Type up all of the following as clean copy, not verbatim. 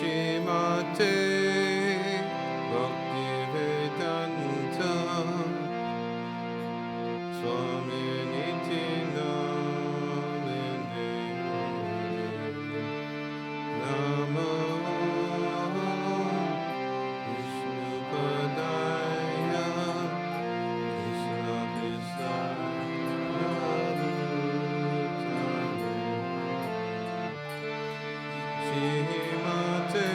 Shrimate Bhaktivedanta Swami Niti Namine Nama Vishnupadaya Krishna Krishna Shrimate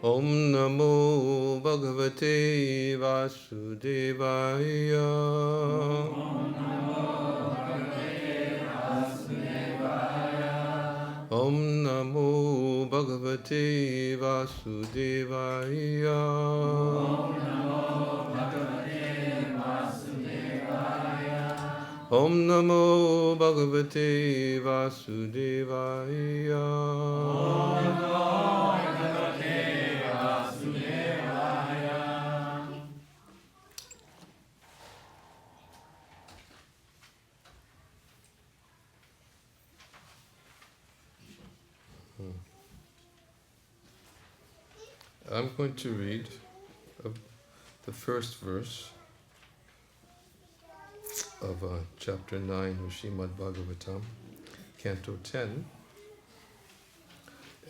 Om Namo Bhagavate Vasudevaya. Om Namo Bhagavate Vasudevaya. Om Namo Bhagavate Vasudevaya. I'm going to read the first verse of chapter 9 of Srimad Bhagavatam, Canto 10.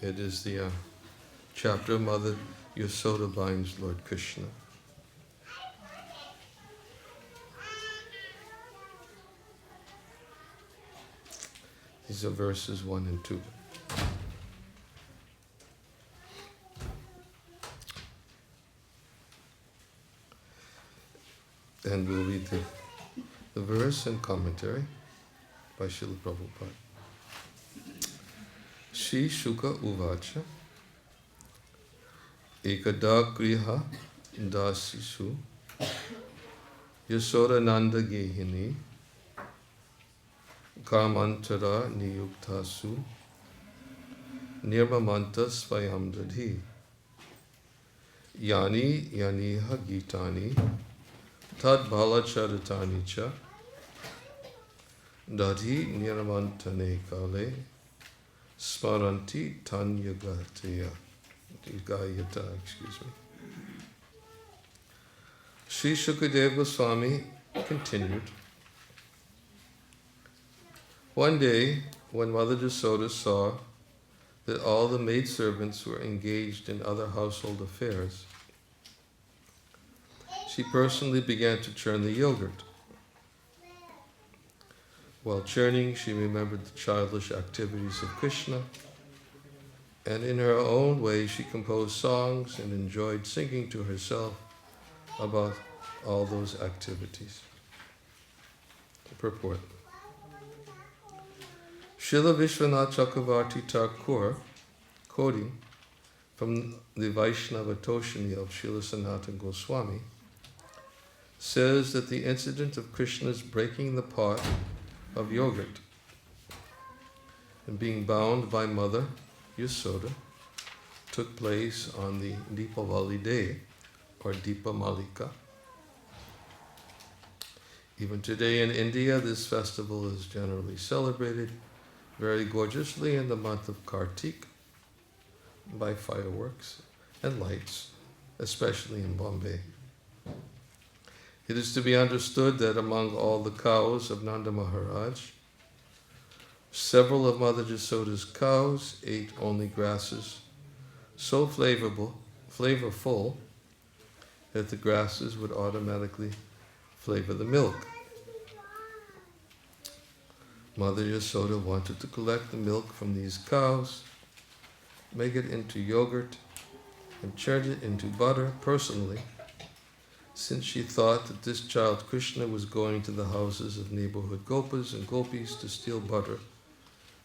It is the chapter of Mother Yasoda binds Lord Krishna. These are verses 1 and 2. And we'll read the verse and commentary by Srila Prabhupada. Shri Shuka Uvacha Ekada Kriha Dasisu Yasoda Nanda Gehini Karmantara Niyuktasu Nirmamanta Svayam Dadhi Yani Yaniha Gitani Tad Bhala Charitani Cha Dadhi Nirmantane Kale Smaranti Tanyagata, excuse me. Sri Shukadeva Swami continued. One day, when Mother Yasoda saw that all the maidservants were engaged in other household affairs, she personally began to churn the yogurt. While churning, she remembered the childish activities of Krishna, and in her own way she composed songs and enjoyed singing to herself about all those activities. Purport. Srila Vishwanath Chakravarti Thakur, quoting from the Vaishnava Toshani of Srila Sanatana Goswami, says that the incident of Krishna's breaking the pot of yogurt and being bound by Mother Yasoda took place on the Deepavali day, or Deepamalika. Even today in India, this festival is generally celebrated very gorgeously in the month of Kartik by fireworks and lights, especially in Bombay. It is to be understood that among all the cows of Nanda Maharaj, several of Mother Yasoda's cows ate only grasses so flavorful that the grasses would automatically flavor the milk. Mother Yasoda wanted to collect the milk from these cows, make it into yogurt, and churn it into butter personally, since she thought that this child Krishna was going to the houses of neighborhood gopas and gopis to steal butter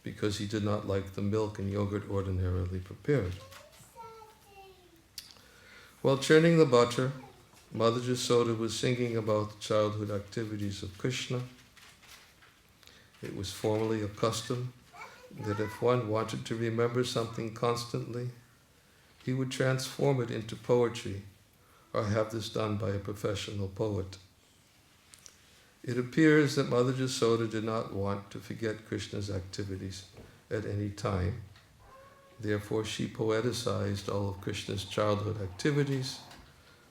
because he did not like the milk and yogurt ordinarily prepared. While churning the butter, Mother Yasoda was singing about the childhood activities of Krishna. It was formerly a custom that if one wanted to remember something constantly, he would transform it into poetry or have this done by a professional poet. It appears that Mother Yasoda did not want to forget Krishna's activities at any time. Therefore, she poeticized all of Krishna's childhood activities,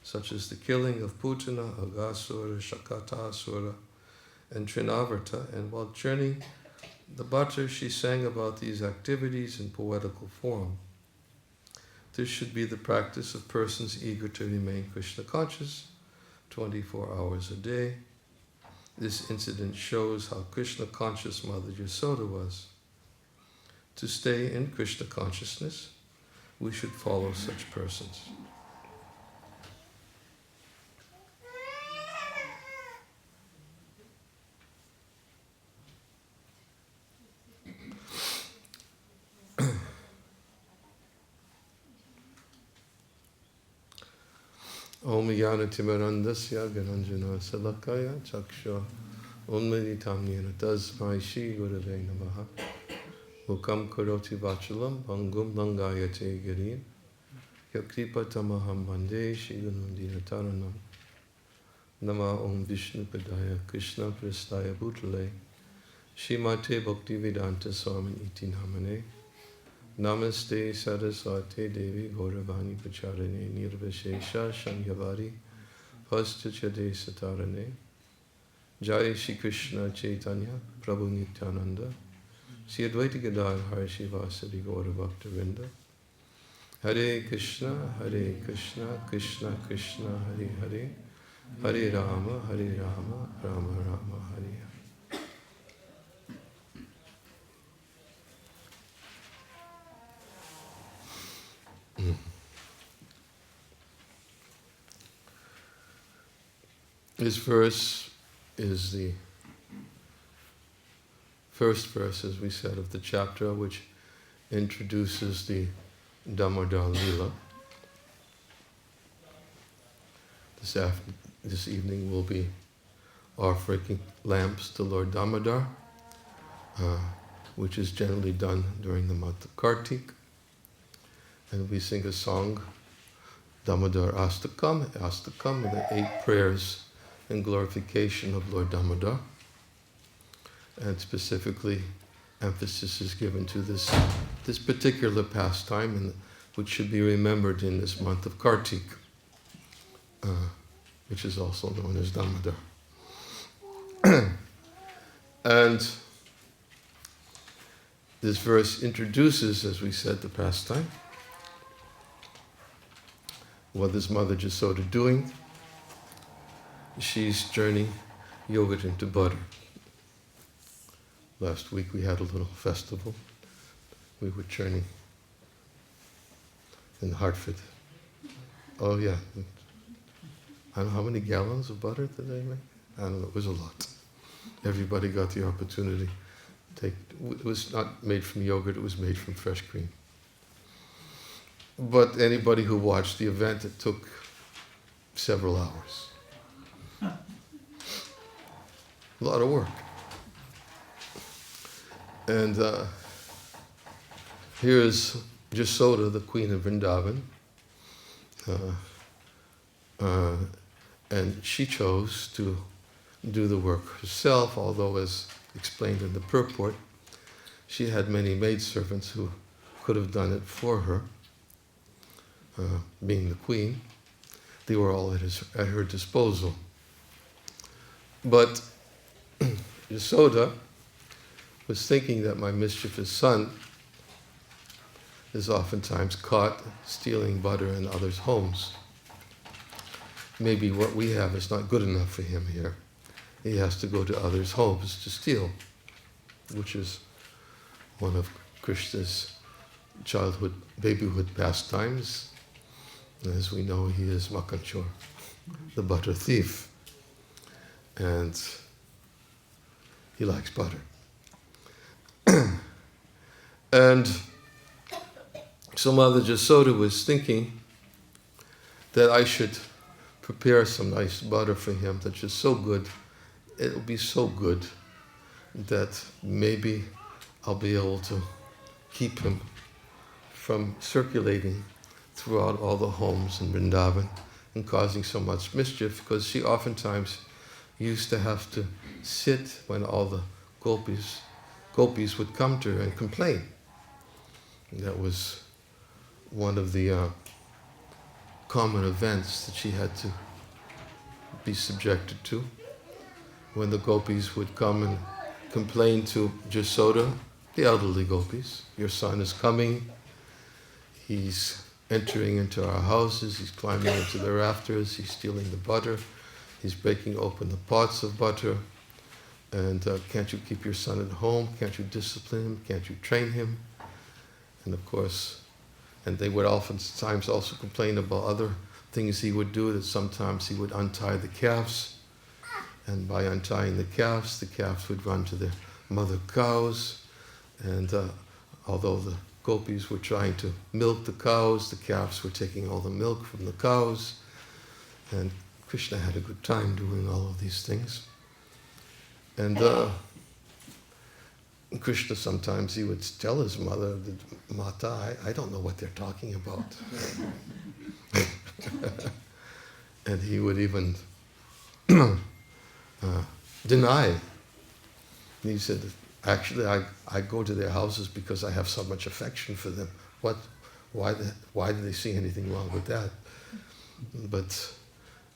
such as the killing of Putana, Aghasura, Shakatasura, and Trinavarta, and while churning the butter, she sang about these activities in poetical form. This should be the practice of persons eager to remain Krishna conscious 24 hours a day. This incident shows how Krishna conscious Mother Yasoda was. To stay in Krishna consciousness, we should follow such persons. Om Yanatimarandasya Gananjana Salakaya Chaksha Unmeditam Yena Tasmai Shri Gurave Namaha Mukam Karoti Vachalam Pangum Langayate Girim Yakripa Tamaham Bande Shri Gunundina Taranam Nama Om Vishnu Padaya Krishna Prastaya Bhutale Shrimate Bhaktivedanta Swami Iti Namane Namaste Saraswate Devi Gauravani Pacharane Nirvashesha Shanyavari Paschachade Satarane Jai Shri Krishna Chaitanya Prabhu Nityananda Sri Advaita Gadadhar Shivasadi Gauravaktavinda Hare Krishna Krishna Krishna Hare Hare Hare Rama Rama Rama Hare Hare. This verse is the first verse, as we said, of the chapter which introduces the Damodar Lila. This evening we'll be offering lamps to Lord Damodar, which is generally done during the month of Kartik. And we sing a song, Damodarastakam, with the 8 prayers in glorification of Lord Damodar. And specifically, emphasis is given to this particular pastime, which should be remembered in this month of Kartik, which is also known as Damodar. And this verse introduces, as we said, the pastime. What is Mother Jasoda doing? She's turning yogurt into butter. Last week we had a little festival. We were churning in Hartford. Oh yeah. I don't know how many gallons of butter did they make? I don't know, it was a lot. Everybody got the opportunity to take. It was not made from yogurt, it was made from fresh cream. But anybody who watched the event, it took several hours. A lot of work. And here's Jasoda, the Queen of Vrindavan. And she chose to do the work herself, although, as explained in the purport, she had many maidservants who could have done it for her. Being the queen, they were all at her disposal. But Yasoda was thinking that my mischievous son is oftentimes caught stealing butter in others' homes. Maybe what we have is not good enough for him here. He has to go to others' homes to steal, which is one of Krishna's babyhood pastimes. As we know, he is Makanchor, the butter thief. And he likes butter. And so Mother Jasoda was thinking that I should prepare some nice butter for him that's just so good, it'll be so good that maybe I'll be able to keep him from circulating throughout all the homes in Vrindavan and causing so much mischief, because she oftentimes used to have to sit when all the gopis would come to her and complain. And that was one of the common events that she had to be subjected to. When the gopis would come and complain to Jasoda, the elderly gopis, your son is coming, he's entering into our houses, he's climbing into the rafters, he's stealing the butter, he's breaking open the pots of butter, and can't you keep your son at home? Can't you discipline him? Can't you train him? And of course, And they would oftentimes also complain about other things he would do, that sometimes he would untie the calves, and by untying the calves would run to their mother cows, and although the gopis were trying to milk the cows, the calves were taking all the milk from the cows, and Krishna had a good time doing all of these things. And Krishna, sometimes he would tell his mother, Mata, I don't know what they're talking about. And he would even deny. And he said, actually, I go to their houses because I have so much affection for them. Why do they see anything wrong with that? But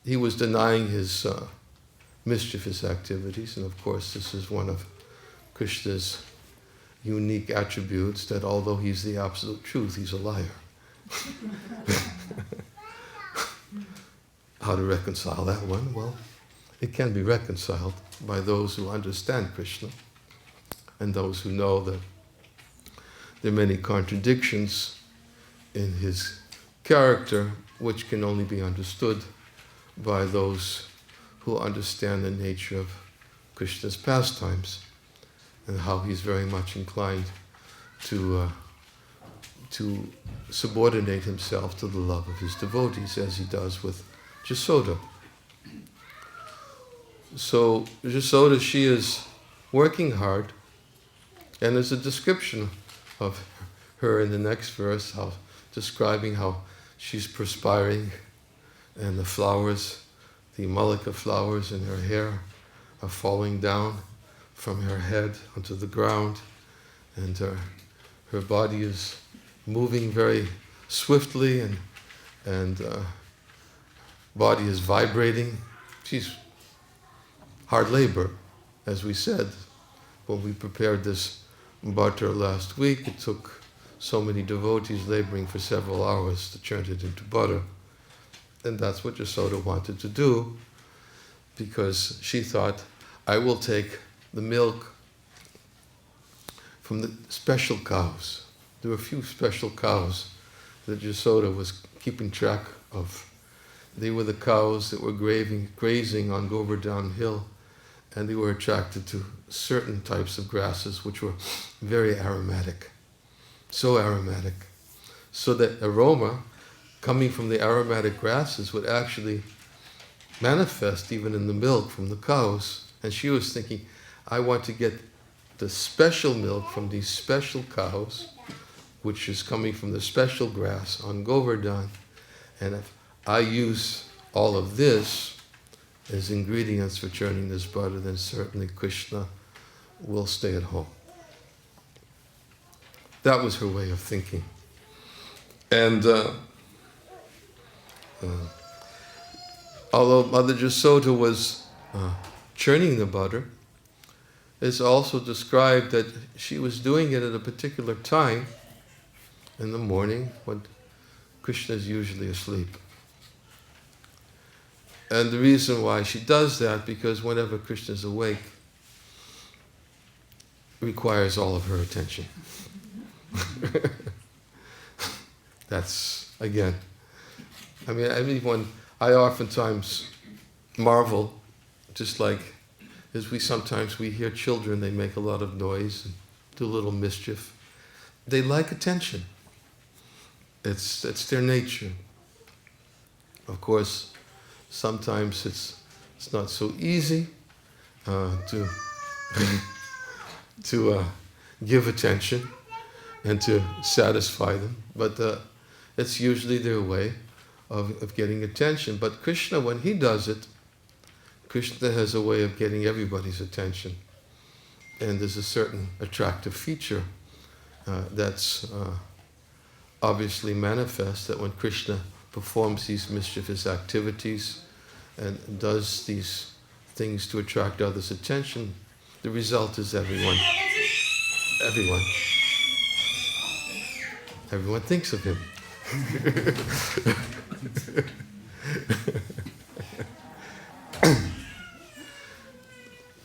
he was denying his mischievous activities, and of course this is one of Krishna's unique attributes, that although he's the absolute truth, he's a liar. How to reconcile that one? Well, it can be reconciled by those who understand Krishna and those who know that there are many contradictions in his character which can only be understood by those who understand the nature of Krishna's pastimes and how he's very much inclined to subordinate himself to the love of his devotees, as he does with Jasoda. So Jasoda, she is working hard, and there's a description of her in the next verse, describing how she's perspiring, and the flowers, the malika flowers in her hair, are falling down from her head onto the ground, and her body is moving very swiftly, and body is vibrating. She's hard labor, as we said when we prepared this butter last week. It took so many devotees laboring for several hours to turn it into butter. And that's what Yasoda wanted to do, because she thought, I will take the milk from the special cows. There were a few special cows that Yasoda was keeping track of. They were the cows that were grazing on Govardhan Hill, and they were attracted to certain types of grasses which were very aromatic, so aromatic, so that aroma coming from the aromatic grasses would actually manifest even in the milk from the cows. And she was thinking, I want to get the special milk from these special cows, which is coming from the special grass on Govardhan, and if I use all of this as ingredients for churning this butter, then certainly Krishna will stay at home. That was her way of thinking. And although Mother Jasoda was churning the butter, it's also described that she was doing it at a particular time in the morning when Krishna is usually asleep. And the reason why she does that, because whenever Krishna is awake, requires all of her attention. That's, again, I mean, when I oftentimes marvel, just like as we hear children, they make a lot of noise and do a little mischief. They like attention. It's their nature. Of course, sometimes it's not so easy to give attention and to satisfy them, but it's usually their way of getting attention. But Krishna, when he does it, Krishna has a way of getting everybody's attention. And there's a certain attractive feature that's obviously manifest, that when Krishna performs these mischievous activities and does these things to attract others' attention, the result is everyone thinks of him.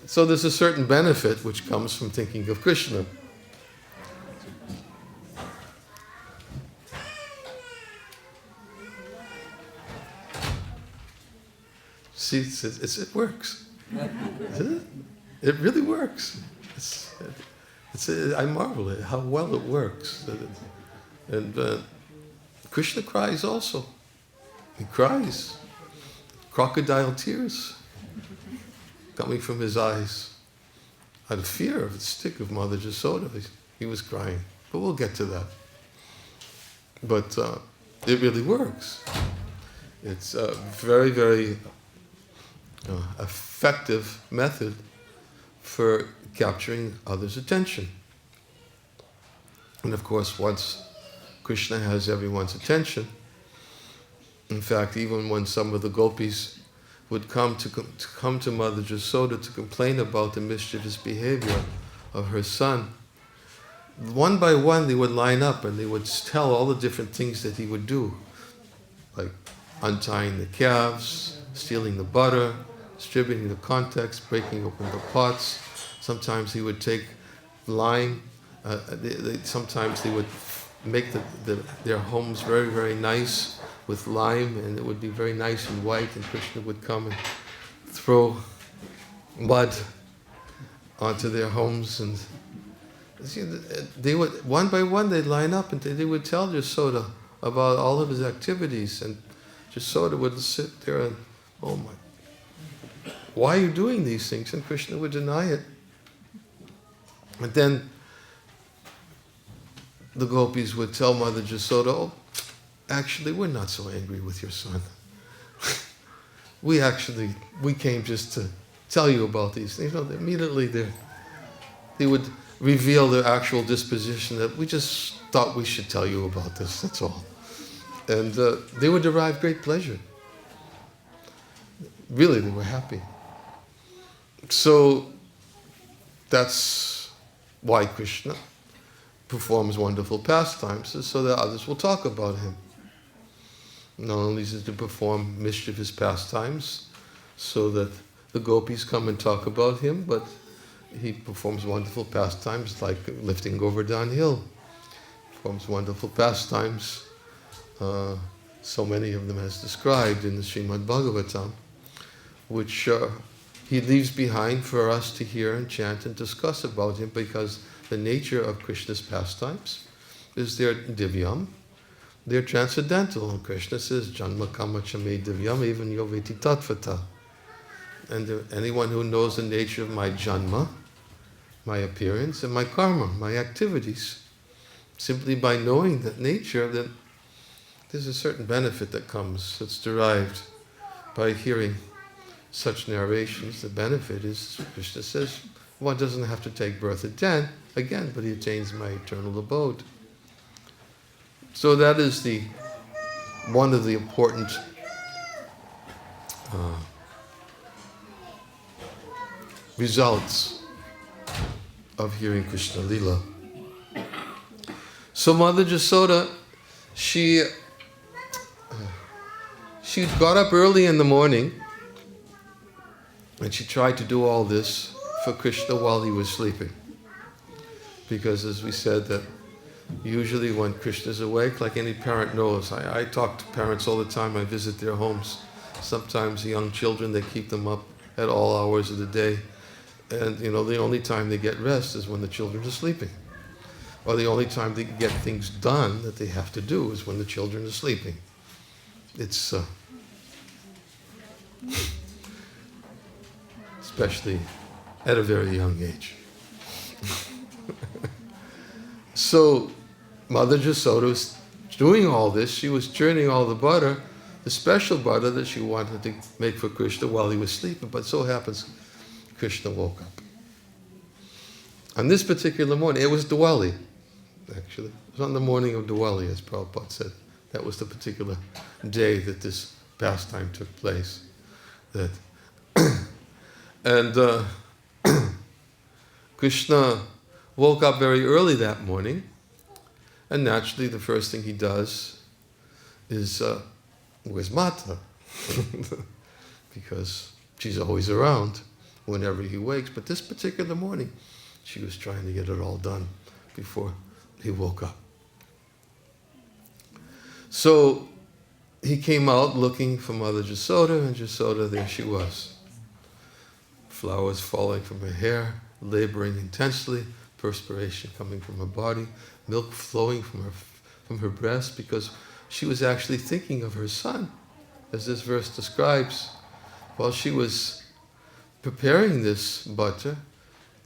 So there's a certain benefit which comes from thinking of Krishna. See, it works. It really works. I marvel at how well it works. And Krishna cries also. He cries. Crocodile tears coming from his eyes. Out of fear of the stick of Mother Jasoda, he was crying. But we'll get to that. But it really works. It's a very, very effective method for capturing others' attention. And of course, once Krishna has everyone's attention, in fact, even when some of the gopis would come to Mother Jasoda to complain about the mischievous behavior of her son, one by one they would line up and they would tell all the different things that he would do, like untying the calves, stealing the butter, distributing the contents, breaking open the pots. Sometimes he would take lime. Sometimes they would make their homes very, very nice with lime, and it would be very nice and white, and Krishna would come and throw mud onto their homes. And they would, one by one, they'd line up and they would tell Jasoda about all of his activities, and Jasoda would sit there and, oh my, why are you doing these things? And Krishna would deny it. And then the gopis would tell Mother Jasoda, oh, actually, we're not so angry with your son. we came just to tell you about these things. Immediately they would reveal their actual disposition, that we just thought we should tell you about this, that's all. And they would derive great pleasure. Really, they were happy. So that's why Krishna performs wonderful pastimes, so that others will talk about him. Not only is it to perform mischievous pastimes so that the gopis come and talk about him, but he performs wonderful pastimes like lifting Govardhan Hill. Performs wonderful pastimes, so many of them as described in the Srimad Bhagavatam, which he leaves behind for us to hear and chant and discuss about him, because the nature of Krishna's pastimes is they're divyam, they're transcendental. And Krishna says, Janma kama chame divyam even yoveti tattvata. And anyone who knows the nature of my janma, my appearance, and my karma, my activities, simply by knowing that nature, that there's a certain benefit that comes, that's derived by hearing such narrations. The benefit is, Krishna says, one doesn't have to take birth again, but he attains my eternal abode. So that is one of the important results of hearing Krishna Lila. So Mother Jasoda, she got up early in the morning, and she tried to do all this for Krishna while he was sleeping. Because as we said, that usually when Krishna's awake, like any parent knows, I talk to parents all the time, I visit their homes. Sometimes young children, they keep them up at all hours of the day. And the only time they get rest is when the children are sleeping. Or the only time they get things done that they have to do is when the children are sleeping. It's especially at a very young age. So Mother Jasoda was doing all this. She was churning all the butter, the special butter that she wanted to make for Krishna while he was sleeping. But so happens, Krishna woke up. On this particular morning, it was Diwali, actually. It was on the morning of Diwali, as Prabhupada said. That was the particular day that this pastime took place. And Krishna woke up very early that morning, and naturally the first thing he does is, where's Mata? Because she's always around whenever he wakes, but this particular morning she was trying to get it all done before he woke up. So he came out looking for Mother Jasoda, and Jasoda, there she was. Flowers falling from her hair, laboring intensely, perspiration coming from her body, milk flowing from her breast, because she was actually thinking of her son. As this verse describes, while she was preparing this butter,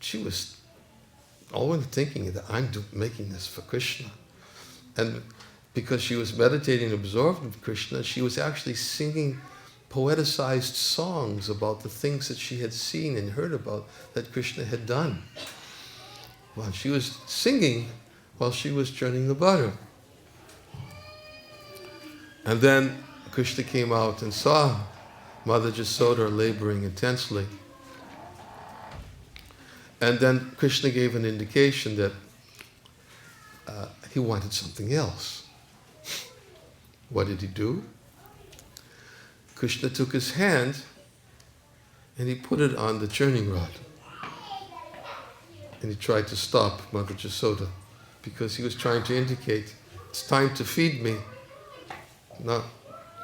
she was always thinking that I'm making this for Krishna. And because she was meditating and absorbed in Krishna, she was actually singing poeticized songs about the things that she had seen and heard about that Krishna had done. While she was singing, while she was churning the butter. And then Krishna came out and saw Mother Jasoda laboring intensely. And then Krishna gave an indication that he wanted something else. What did he do? Krishna took his hand and he put it on the churning rod. And he tried to stop Mother Jasoda because he was trying to indicate, it's time to feed me. Not,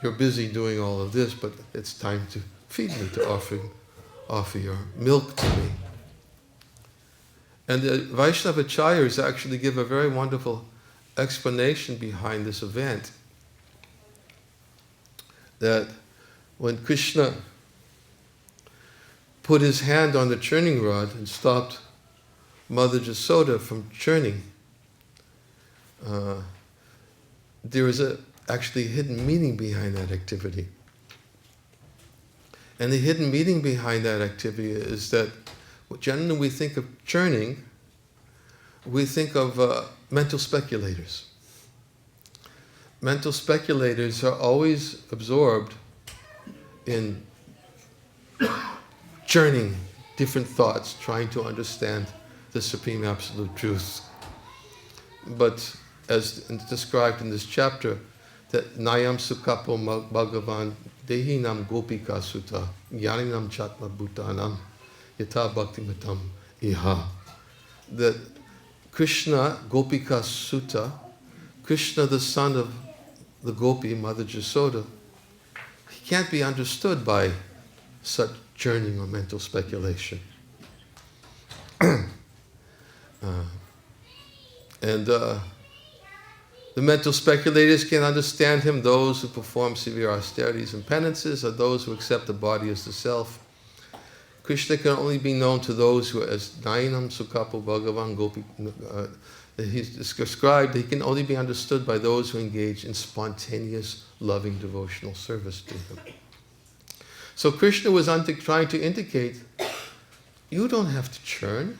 you're busy doing all of this, but it's time to feed me, to offer your milk to me. And the Vaishnavacharyas actually give a very wonderful explanation behind this event. That when Krishna put his hand on the churning rod and stopped Mother Jasoda from churning, there is actually a hidden meaning behind that activity. And the hidden meaning behind that activity is that generally we think of churning, we think of mental speculators. Mental speculators are always absorbed in churning different thoughts, trying to understand the Supreme Absolute Truth. But as described in this chapter, that Nayam Sukapo Bhagavan Dehinam Gopika Sutta Yaninam Chatma Bhutanam Yatha Bhaktimatam Iha. That Krishna, Gopika Sutta, Krishna, the son of the Gopi, Mother Jasoda, he can't be understood by such churning or mental speculation. The mental speculators can understand him, those who perform severe austerities and penances, or those who accept the body as the self. Krishna can only be known to those who, as Nayanam Sukapo Bhagavan Gopi, he's described, he can only be understood by those who engage in spontaneous, loving, devotional service to him. So Krishna was trying to indicate, you don't have to churn.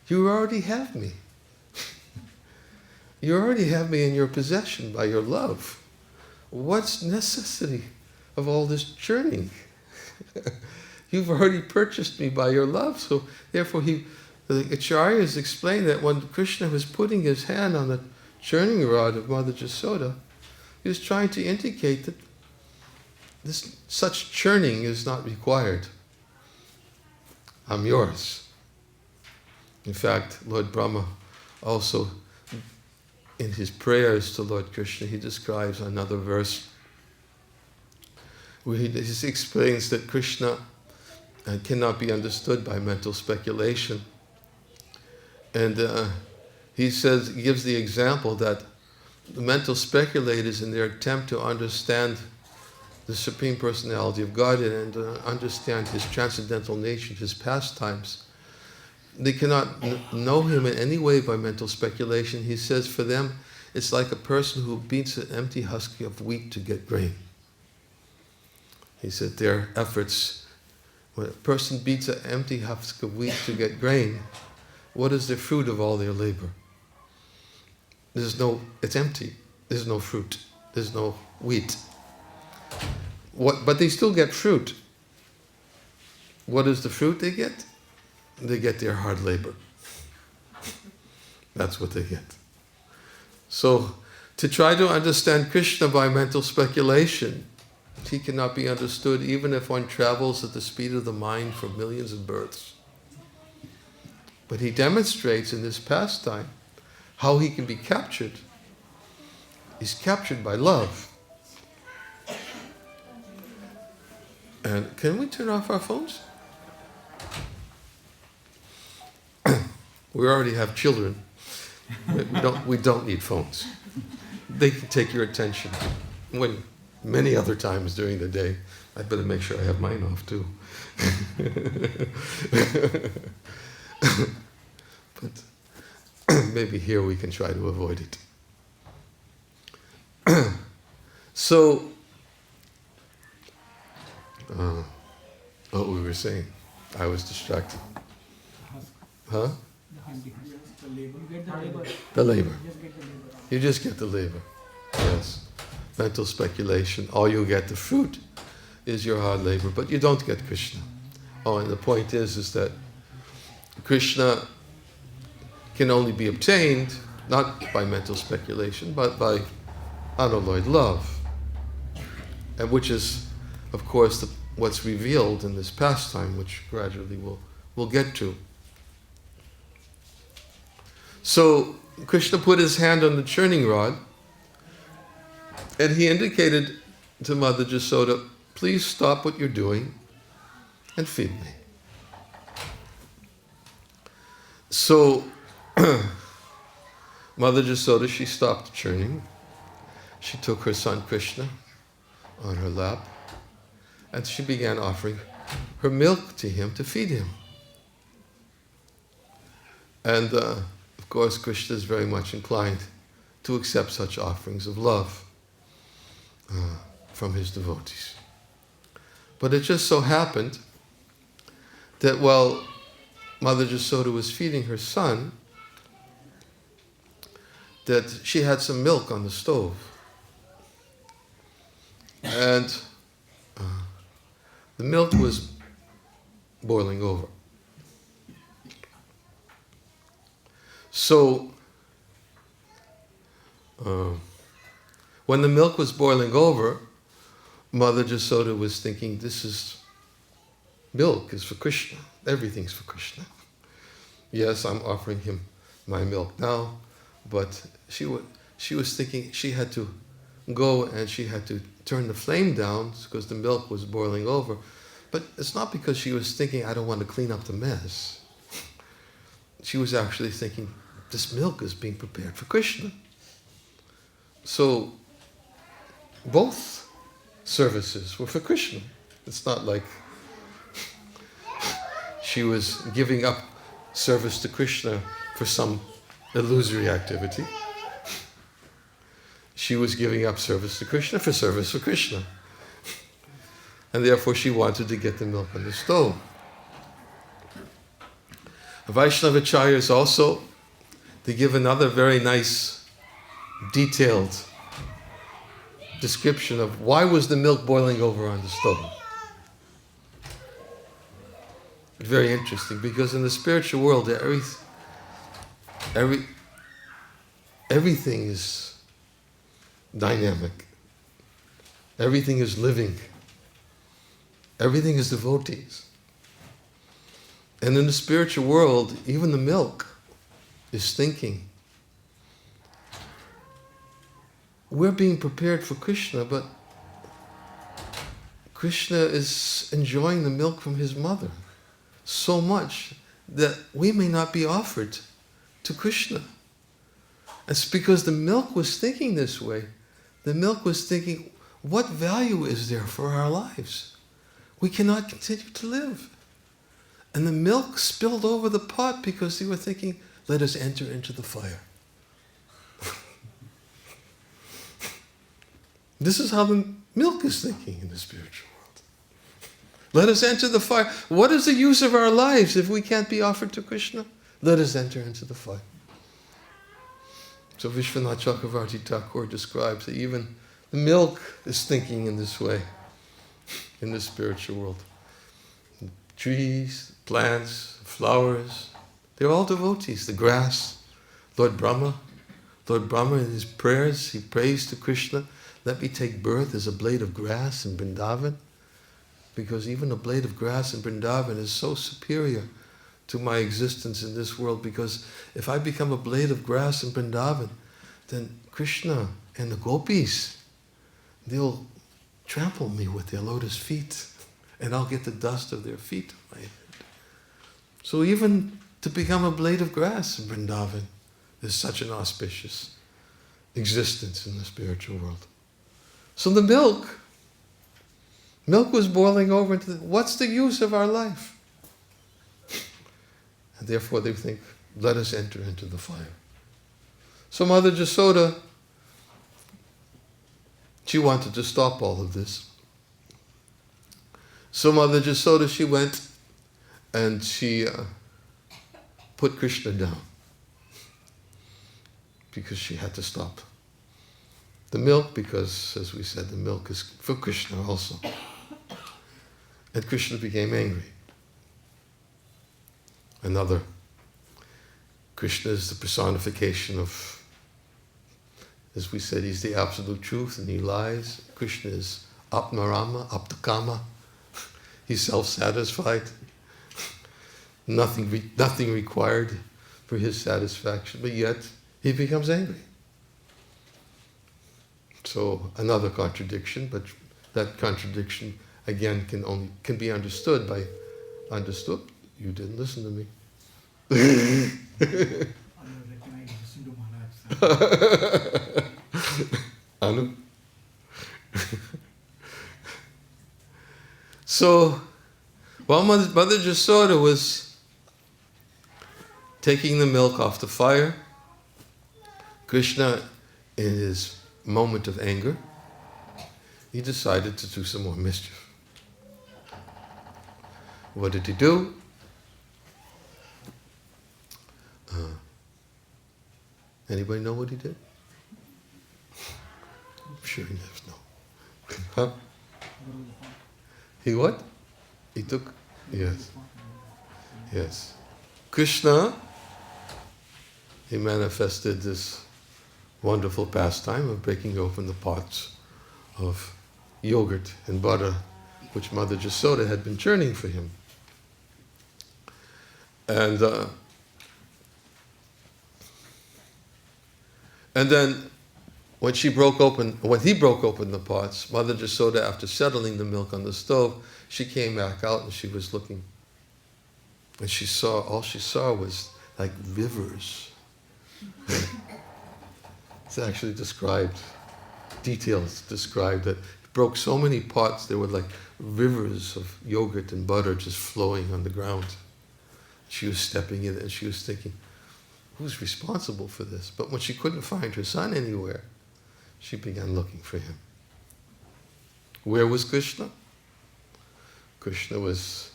You already have me. You already have me in your possession by your love. What's necessity of all this churning? You've already purchased me by your love. So therefore the Acharyas explain that when Krishna was putting his hand on the churning rod of Mother Jasoda, he was trying to indicate that such churning is not required. I'm yours. In fact, Lord Brahma also, in his prayers to Lord Krishna, he describes another verse where he explains that Krishna cannot be understood by mental speculation. And he gives the example that the mental speculators, in their attempt to understand the Supreme Personality of Godhead and to understand his transcendental nature, his pastimes, they cannot know him in any way by mental speculation. He says for them, it's like a person who beats an empty husk of wheat to get grain. He said their efforts, when a person beats an empty husk of wheat to get grain, what is the fruit of all their labor? It's empty. There's no fruit. There's no wheat. But they still get fruit. What is the fruit they get? They get their hard labor. That's what they get. So, to try to understand Krishna by mental speculation, he cannot be understood even if one travels at the speed of the mind for millions of births. But he demonstrates in this pastime how he can be captured. He's captured by love. And can we turn off our phones? We already have children. We don't need phones. They can take your attention when many other times during the day. I better make sure I have mine off too. But maybe here we can try to avoid it. So, what we were saying, I was distracted. Huh? The labor. You just get the labor. Yes. Mental speculation. All you get, the fruit, is your hard labor, but you don't get Krishna. Oh, and the point is that Krishna can only be obtained not by mental speculation, but by unalloyed love, and which is, of course, what's revealed in this pastime, which gradually we'll get to. So Krishna put his hand on the churning rod, and he indicated to Mother Jasoda, please stop what you're doing and feed me. So Mother Jasoda, she stopped churning. She took her son Krishna on her lap, and she began offering her milk to him to feed him. And of course, Krishna is very much inclined to accept such offerings of love from his devotees. But it just so happened that while Mother Jasoda was feeding her son, that she had some milk on the stove. And the milk was boiling over. So, when the milk was boiling over, Mother Jasoda was thinking, this is milk is for Krishna. Everything's for Krishna. Yes, I'm offering him my milk now, but she was thinking she had to go and she had to turn the flame down because the milk was boiling over. But it's not because she was thinking, I don't want to clean up the mess. She was actually thinking, this milk is being prepared for Krishna. So both services were for Krishna. It's not like she was giving up service to Krishna for some illusory activity. She was giving up service to Krishna for service for Krishna. And therefore she wanted to get the milk on the stove. Vaishnavacharyas also, they give another very nice, detailed description of why was the milk boiling over on the stove. Very interesting, because in the spiritual world, everything is dynamic. Everything is living. Everything is devotees. And in the spiritual world, even the milk is thinking. We're being prepared for Krishna, but Krishna is enjoying the milk from his mother so much that we may not be offered to Krishna. It's because the milk was thinking this way. The milk was thinking, what value is there for our lives? We cannot continue to live. And the milk spilled over the pot because they were thinking, let us enter into the fire. This is how the milk is thinking in the spiritual world. Let us enter the fire. What is the use of our lives if we can't be offered to Krishna? Let us enter into the fire. So Vishwanath Chakravarti Thakur describes that even the milk is thinking in this way in the spiritual world. Trees, plants, flowers, they're all devotees. The grass, Lord Brahma in his prayers, he prays to Krishna, let me take birth as a blade of grass in Vrindavan, because even a blade of grass in Vrindavan is so superior to my existence in this world, because if I become a blade of grass in Vrindavan, then Krishna and the gopis, they'll trample me with their lotus feet and I'll get the dust of their feet on my head. So even to become a blade of grass in Vrindavan is such an auspicious existence in the spiritual world. So the milk was boiling over into what's the use of our life? And therefore they think, let us enter into the fire. So Mother Jasoda, she wanted to stop all of this. So Mother Jasoda, she went and she put Krishna down because she had to stop the milk, because, as we said, the milk is for Krishna also. And Krishna became angry. Krishna is the personification of, as we said, he's the absolute truth and he lies. Krishna is Atmarama, Aptakama. He's self-satisfied. Nothing required for his satisfaction, but yet he becomes angry. So another contradiction, but that contradiction again can be understood. You didn't listen to me. Anu. So while Mother Jasoda was taking the milk off the fire, Krishna, in his moment of anger, he decided to do some more mischief. What did he do? Anybody know what he did? I'm sure he does know. Huh? He what? He took? Yes. Yes. Krishna, he manifested this wonderful pastime of breaking open the pots of yogurt and butter, which Mother Jasoda had been churning for him. And then when he broke open the pots, Mother Jasoda, after settling the milk on the stove, she came back out and she was looking. And all she saw was like rivers. It's actually details described that it broke so many pots, there were like rivers of yogurt and butter just flowing on the ground. She was stepping in it and she was thinking, who's responsible for this? But when she couldn't find her son anywhere, she began looking for him. Where was Krishna? Krishna was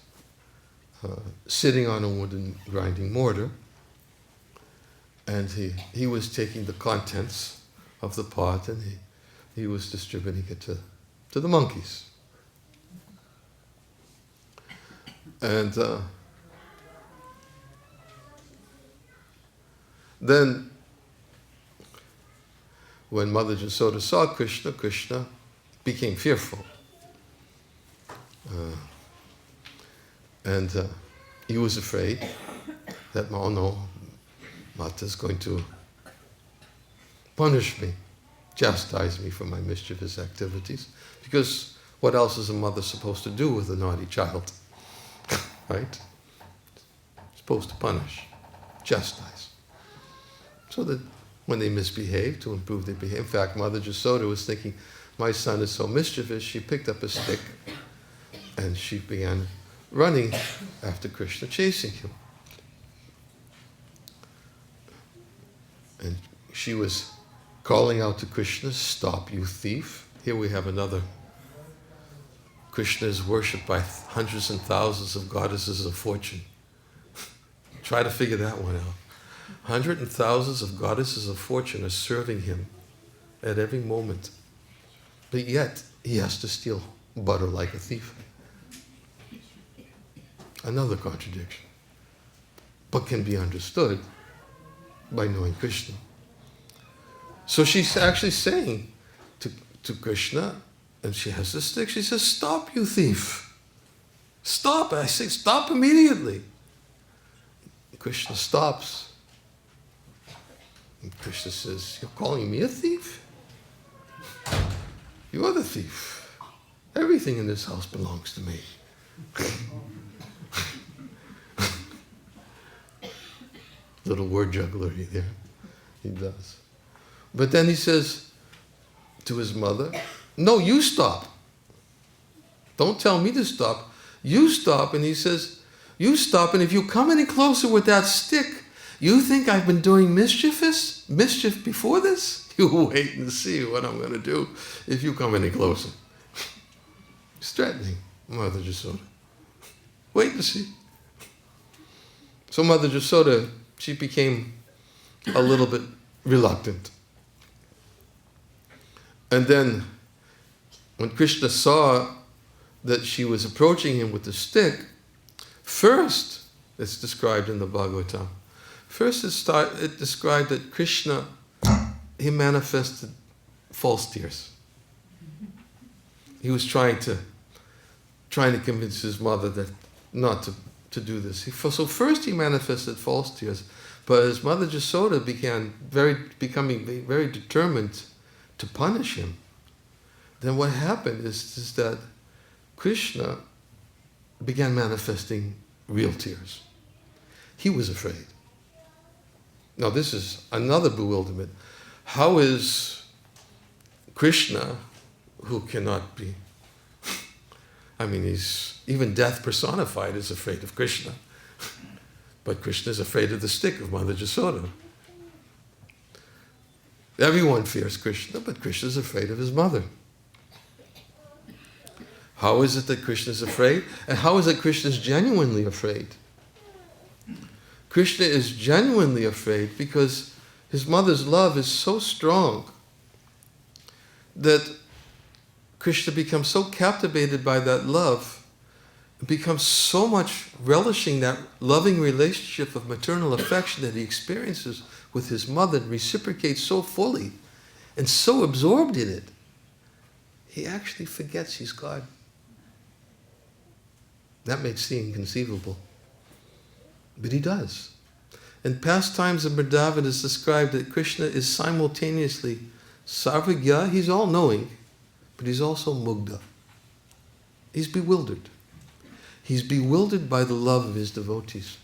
sitting on a wooden grinding mortar, and he was taking the contents of the pot and he was distributing it to the monkeys. And then when Mother Jasoda saw Krishna, Krishna became fearful. And he was afraid that, oh no, Mata's going to punish me, chastise me for my mischievous activities, because what else is a mother supposed to do with a naughty child? Right? Supposed to punish, chastise. So that when they misbehave, to improve their behavior. In fact, Mother Jasoda was thinking, my son is so mischievous, she picked up a stick and she began running after Krishna, chasing him. And she was calling out to Krishna, stop, you thief. Here we have another. Krishna is worshipped by hundreds and thousands of goddesses of fortune. Try to figure that one out. Hundreds and thousands of goddesses of fortune are serving him at every moment. But yet, he has to steal butter like a thief. Another contradiction. But can be understood by knowing Krishna. So she's actually saying to Krishna, and she has this stick, she says, stop, you thief. Stop. I say, stop immediately. Krishna stops. And Krishna says, you're calling me a thief? You are the thief. Everything in this house belongs to me. Little word jugglery there. He does. But then he says to his mother, no, you stop. Don't tell me to stop. You stop. And he says, you stop, and if you come any closer with that stick, you think I've been doing mischief before this? You wait and see what I'm going to do if you come any closer. He's threatening Mother Jasoda. Wait and see. So Mother Jasoda, she became a little bit reluctant. And then when Krishna saw that she was approaching him with the stick, first, it's described in the Bhagavatam, first it described that Krishna, he manifested false tears. He was trying to convince his mother that not to do this. So first he manifested false tears, but his mother Jasoda becoming very determined to punish him. Then what happened is that Krishna began manifesting real tears. He was afraid. Now this is another bewilderment. How is Krishna, who cannot be, he's even death personified, is afraid of Krishna. But Krishna is afraid of the stick of Mother Jasoda. Everyone fears Krishna, but Krishna is afraid of his mother. How is it that Krishna is afraid? And how is it Krishna is genuinely afraid? Krishna is genuinely afraid because his mother's love is so strong that Krishna becomes so captivated by that love, becomes so much relishing that loving relationship of maternal affection that he experiences with his mother, and reciprocates so fully and so absorbed in it, he actually forgets he's God. That may seem inconceivable, but he does. In pastimes of Vrindavan, it is described that Krishna is simultaneously Sarvagya, he's all-knowing, but he's also Mugdha. He's bewildered. He's bewildered by the love of his devotees.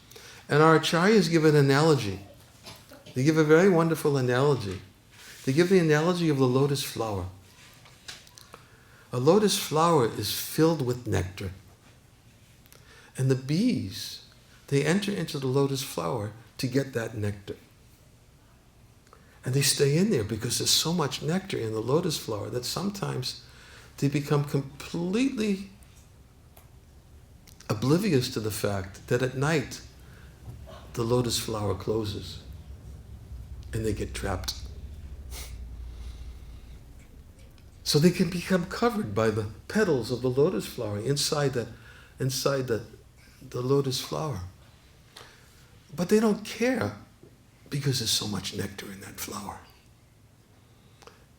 And our acharyas give an analogy. They give a very wonderful analogy. They give the analogy of the lotus flower. A lotus flower is filled with nectar. And the bees, they enter into the lotus flower to get that nectar. And they stay in there because there's so much nectar in the lotus flower that sometimes they become completely oblivious to the fact that at night the lotus flower closes and they get trapped. So they can become covered by the petals of the lotus flower inside the lotus flower. But they don't care because there's so much nectar in that flower.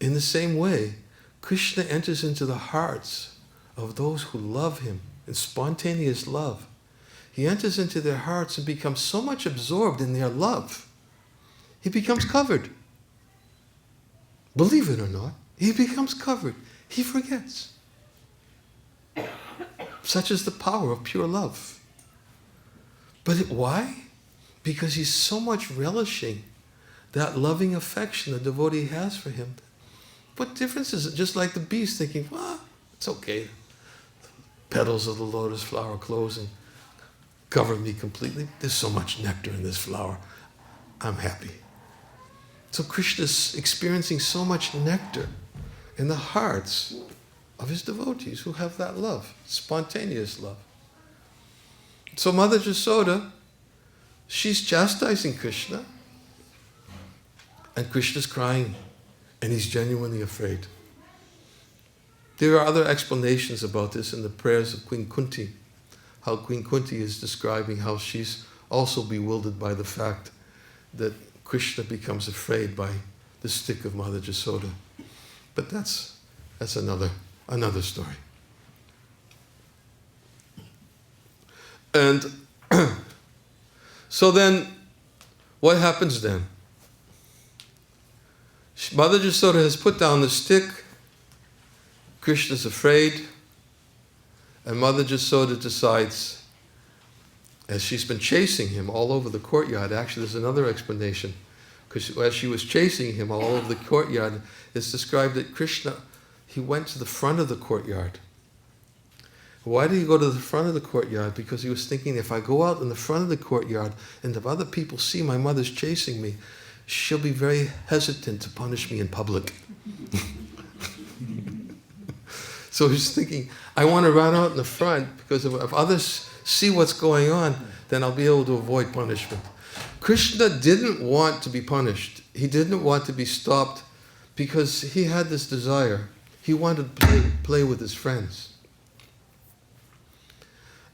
In the same way, Krishna enters into the hearts of those who love him in spontaneous love. He enters into their hearts and becomes so much absorbed in their love, he becomes covered. Believe it or not, he becomes covered. He forgets. Such is the power of pure love. But why? Because he's so much relishing that loving affection the devotee has for him. What difference is it? Just like the bees thinking, well, it's okay. The petals of the lotus flower closing cover me completely. There's so much nectar in this flower. I'm happy. So Krishna's experiencing so much nectar in the hearts of his devotees who have that love, spontaneous love. So Mother Jasoda, she's chastising Krishna, and Krishna's crying, and he's genuinely afraid. There are other explanations about this in the prayers of Queen Kunti, how Queen Kunti is describing how she's also bewildered by the fact that Krishna becomes afraid by the stick of Mother Jasoda. But that's another story. And so then, what happens then? Mother Jasoda has put down the stick. Krishna's afraid. And Mother Jasoda decides, as she's been chasing him all over the courtyard, actually there's another explanation, because as she was chasing him all over the courtyard, it's described that Krishna, he went to the front of the courtyard. Why did he go to the front of the courtyard? Because he was thinking, if I go out in the front of the courtyard and if other people see my mother's chasing me, she'll be very hesitant to punish me in public. So he's thinking, I want to run out in the front because if others see what's going on, then I'll be able to avoid punishment. Krishna didn't want to be punished. He didn't want to be stopped because he had this desire. He wanted to play with his friends.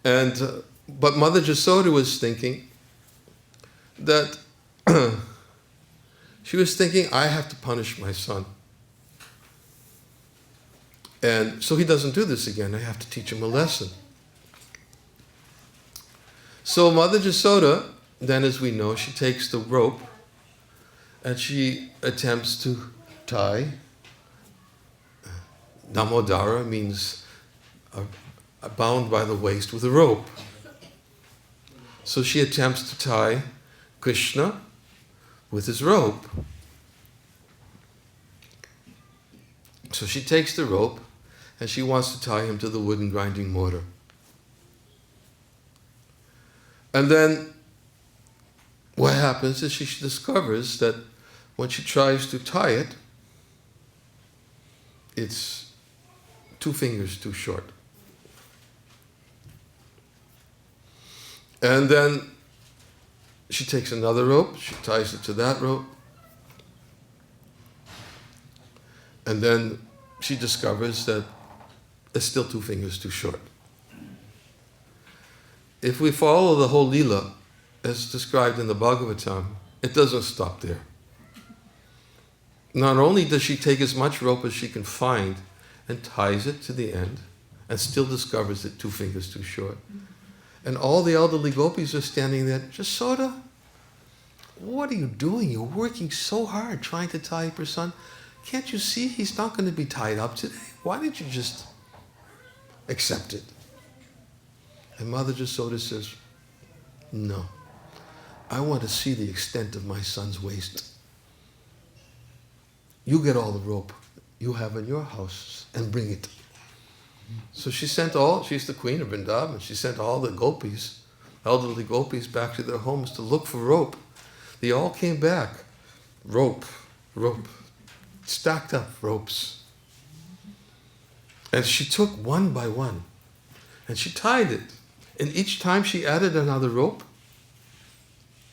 And but Mother Jasoda was thinking that she was thinking, I have to punish my son. And so he doesn't do this again. I have to teach him a lesson. So Mother Jasoda, then as we know, she takes the rope and she attempts to tie. Damodara means bound by the waist with a rope. So she attempts to tie Krishna with his rope. So she takes the rope and she wants to tie him to the wooden grinding mortar. And then what happens is she discovers that when she tries to tie it, it's 2 fingers too short. And then she takes another rope, she ties it to that rope, and then she discovers that it's still 2 fingers too short. If we follow the whole Leela, as described in the Bhagavatam, it doesn't stop there. Not only does she take as much rope as she can find and ties it to the end, and still discovers that 2 fingers too short. And all the elderly gopis are standing there, Jasoda, what are you doing? You're working so hard trying to tie up your son. Can't you see he's not going to be tied up today? Why didn't you just accept it? And Mother Jasoda says, no, I want to see the extent of my son's waist. You get all the rope you have in your house and bring it. So she's the queen of Vrindavan, she sent all the gopis, elderly gopis, back to their homes to look for rope. They all came back. Rope, stacked up ropes. And she took one by one and she tied it. And each time she added another rope,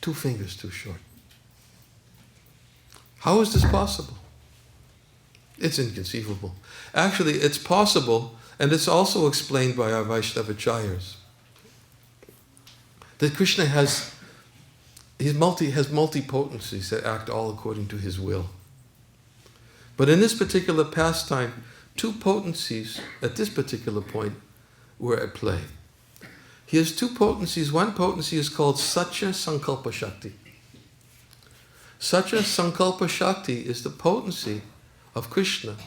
2 fingers too short. How is this possible? It's inconceivable. Actually, it's possible, and it's also explained by our Vaishnavacharyas, that Krishna has multi-potencies that act all according to his will. But in this particular pastime, 2 potencies at this particular point were at play. He has 2 potencies. One potency is called Satya Sankalpa Shakti. Satya Sankalpa Shakti is the potency of Krishna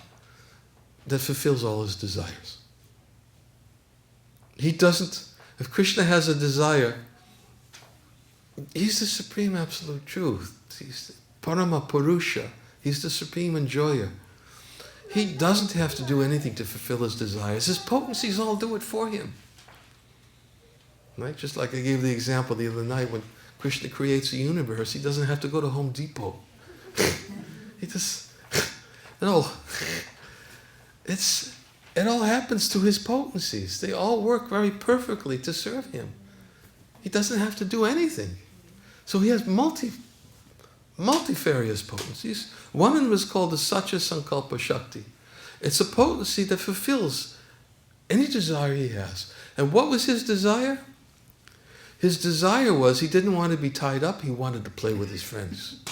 that fulfills all his desires. If Krishna has a desire, he's the supreme absolute truth. He's the Parama Purusha. He's the supreme enjoyer. He doesn't have to do anything to fulfill his desires. His potencies all do it for him. Right? Just like I gave the example the other night when Krishna creates a universe, he doesn't have to go to Home Depot. He just... No, it all happens to his potencies. They all work very perfectly to serve him. He doesn't have to do anything. So he has multifarious potencies. One of them is called the Satya Sankalpa Shakti. It's a potency that fulfills any desire he has. And what was his desire? His desire was he didn't want to be tied up, he wanted to play with his friends.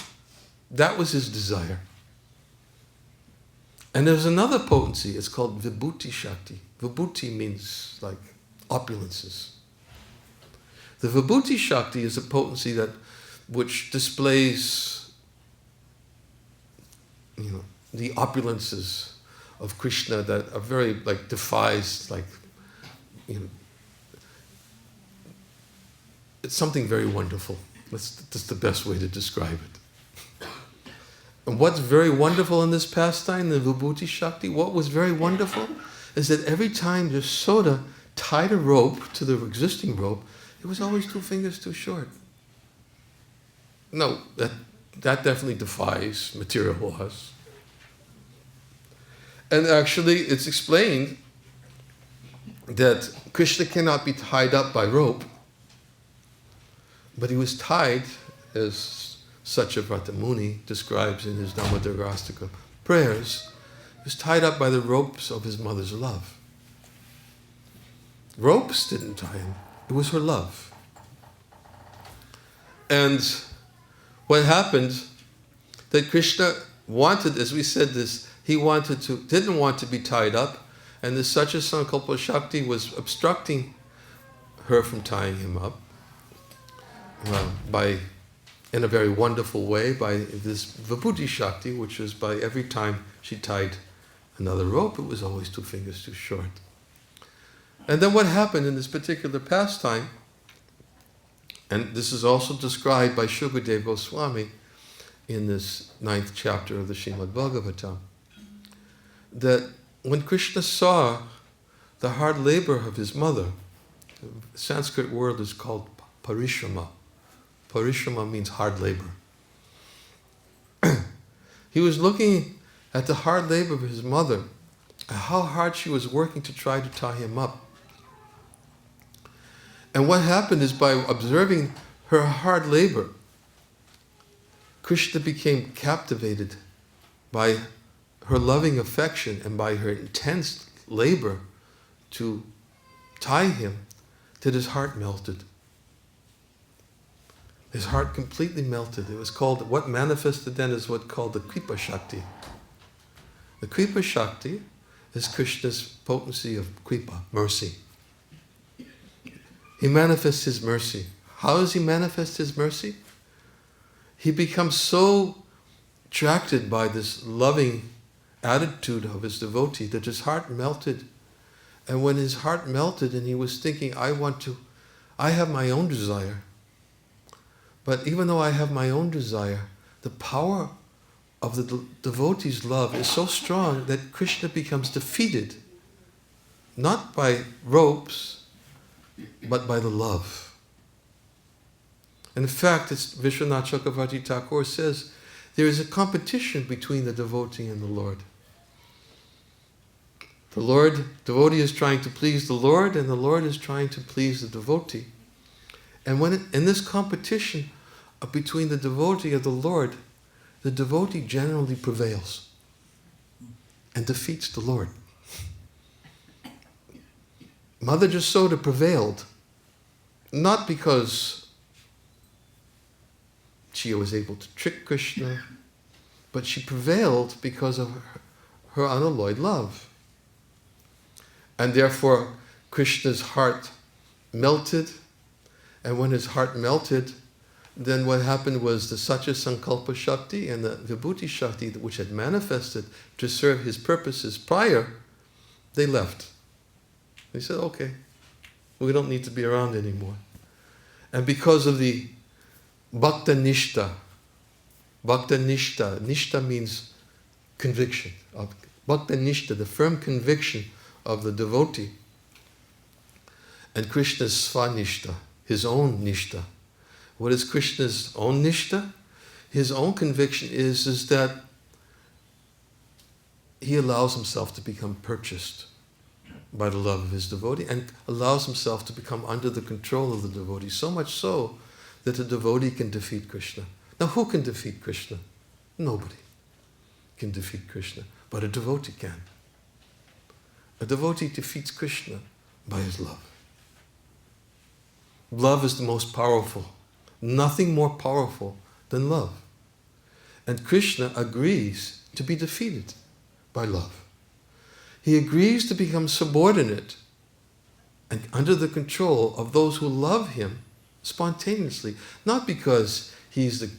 That was his desire. And there's another potency, it's called Vibhuti Shakti. Vibhuti means like opulences. The Vibhuti Shakti is a potency which displays, the opulences of Krishna that are very defies it's something very wonderful. That's the best way to describe it. And what's very wonderful in this pastime, the Vibhuti Shakti, what was very wonderful is that every time Yasoda tied a rope to the existing rope, it was always 2 fingers too short. No, that definitely defies material laws. And actually, it's explained that Krishna cannot be tied up by rope, but he was tied, as Satyavrata Muni describes in his Damodarastakam prayers, he was tied up by the ropes of his mother's love. Ropes didn't tie him, it was her love. And what happened, that Krishna wanted, as we said this, he didn't want to be tied up, and the Satya Sankalpa Shakti was obstructing her from tying him up in a very wonderful way by this Vibhuti Shakti, which was by every time she tied another rope, it was always 2 fingers too short. And then what happened in this particular pastime, and this is also described by Shukadeva Goswami in this 9th chapter of the Srimad Bhagavatam, that when Krishna saw the hard labor of his mother, the Sanskrit word is called parishrama. Parishrama means hard labor. He was looking at the hard labor of his mother, and how hard she was working to try to tie him up. And what happened is, by observing her hard labor, Krishna became captivated by her loving affection and by her intense labor to tie him, that his heart melted. His heart completely melted. It was called, what manifested then is what's called the Kripa Shakti. The Kripa Shakti is Krishna's potency of Kripa, mercy. He manifests his mercy. How does he manifest his mercy? He becomes so attracted by this loving attitude of his devotee that his heart melted. And when his heart melted and he was thinking, I have my own desire. But even though I have my own desire, the power of the devotee's love is so strong that Krishna becomes defeated, not by ropes, but by the love. And in fact, as Vishwanath Chakravarti Thakur says, there is a competition between the devotee and the Lord. The devotee is trying to please the Lord, and the Lord is trying to please the devotee. And in this competition between the devotee and the Lord, the devotee generally prevails and defeats the Lord. Mother Yasoda prevailed, not because she was able to trick Krishna, but she prevailed because of her unalloyed love. And therefore, Krishna's heart melted, and when his heart melted, then what happened was the Satya Sankalpa Shakti and the Vibhuti Shakti, which had manifested to serve his purposes prior, they left. They said, okay, we don't need to be around anymore. And because of the Bhakta Nishta, Nishta means conviction. Bhakta Nishta, the firm conviction of the devotee, and Krishna's Svanishta, his own Nishta. What is Krishna's own Nishta? His own conviction is that he allows himself to become purchased by the love of his devotee and allows himself to become under the control of the devotee, so much so that a devotee can defeat Krishna. Now, who can defeat Krishna? Nobody can defeat Krishna, but a devotee can. A devotee defeats Krishna by his love. Love is the most powerful. Nothing more powerful than love. And Krishna agrees to be defeated by love. He agrees to become subordinate and under the control of those who love him spontaneously, not because he's the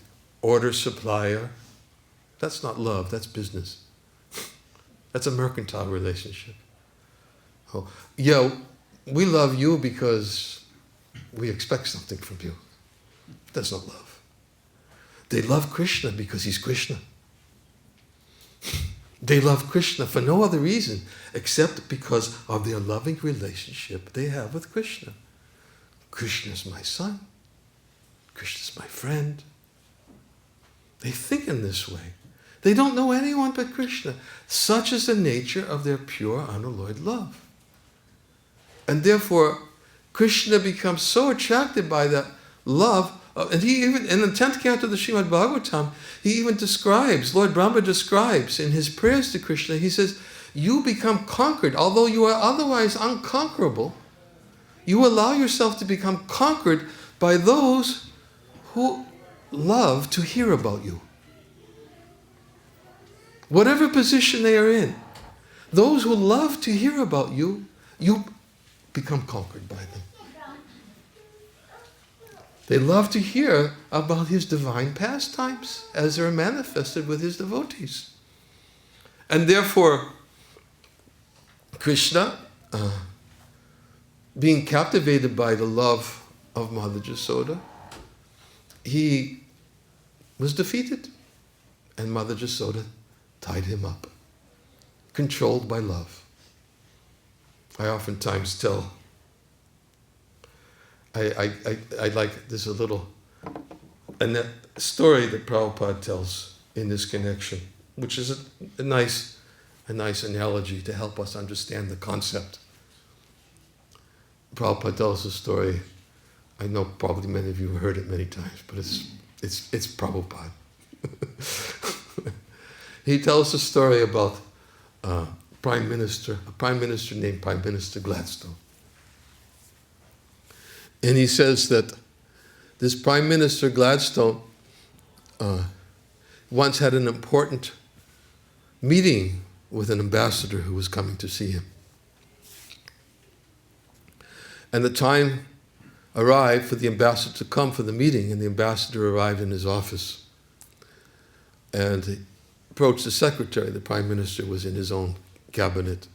order supplier. That's not love, that's business. That's a mercantile relationship. Oh, we love you because we expect something from you. That's not love. They love Krishna because he's Krishna. They love Krishna for no other reason except because of their loving relationship they have with Krishna. Krishna is my son. Krishna is my friend. They think in this way. They don't know anyone but Krishna. Such is the nature of their pure, unalloyed love. And therefore, Krishna becomes so attracted by that love. And he even, in the 10th canto of the Srimad Bhagavatam, he even describes, Lord Brahma describes in his prayers to Krishna, he says, you become conquered, although you are otherwise unconquerable, you allow yourself to become conquered by those who love to hear about you. Whatever position they are in, those who love to hear about you, you become conquered by them. They love to hear about his divine pastimes as they are manifested with his devotees. And therefore, Krishna, being captivated by the love of Mother Yasoda, he was defeated. And Mother Yasoda tied him up, controlled by love. I oftentimes tell, I like, there's a little story that Prabhupada tells in this connection, which is a nice analogy to help us understand the concept. Prabhupada tells a story. I know probably many of you have heard it many times, but it's Prabhupada. He tells a story about a prime minister named Prime Minister Gladstone. And he says that this Prime Minister Gladstone once had an important meeting with an ambassador who was coming to see him. And the time arrived for the ambassador to come for the meeting, and the ambassador arrived in his office. And he approached the secretary. The Prime Minister was in his own cabinet.